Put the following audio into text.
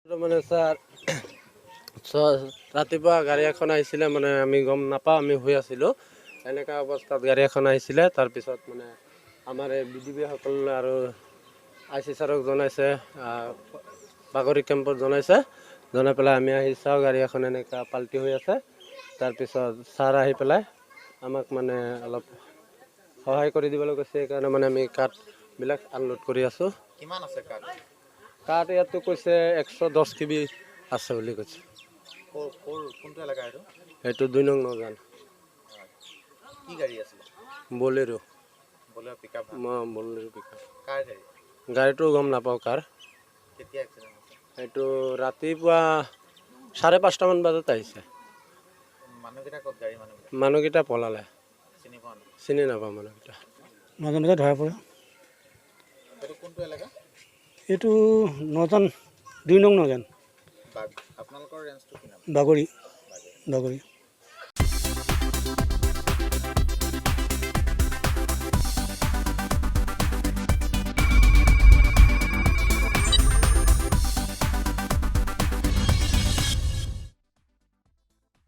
মানে স্যাৰ ৰাতিপুৱা গাড়ী এখন আহিছিলে মানে আমি গম নাপাওঁ, আমি শুই আছিলোঁ। এনেকুৱা অৱস্থাত গাড়ী এখন আহিছিলে। তাৰপিছত মানে আমাৰ এই বিডিবিসকল আৰু IC ছাৰক জনাইছে, বাগৰি কেম্পত জনাইছে। জনাই পেলাই আমি আহি চাওঁ গাড়ী এখন এনেকুৱা পাল্টি হৈ আছে। তাৰপিছত ছাৰ আহি পেলাই আমাক মানে অলপ সহায় কৰি দিবলৈ কৈছে। সেইকাৰণে মানে আমি কাঠবিলাক আনলোড কৰি আছোঁ। কিমান আছে কাঠ? কাঠ ইয়াতো কৈছে 110 KB আছে বুলি কৈছে। কোনটো এলেকা এইটো? এইটো 2 নং নজান। কি গাড়ী আছিলে? বলেৰো। বলেৰো পিকআপ? বলেৰো পিকআপ। কাৰ গাড়ী? গাড়ীটো গম নাপাওঁ কাৰ। কেতিয়া এক্সিডেণ্ট হৈছে? এইটো ৰাতিপুৱা 5:30 মান বজাত আহিছে। মানুহকেইটা ক'ত? গাড়ী মানুহকেইটা পলালে। চিনি পোৱা নাই? চিনি নাপাওঁ মানুহকেইটা। মাজে মাজে ধৰা পৰে। এইটো কোনটো এলেকা? এইটো নজান, 2 নং নজান। আপোনালোকৰ ৰেঞ্জটো কি নাম? বাগৰি।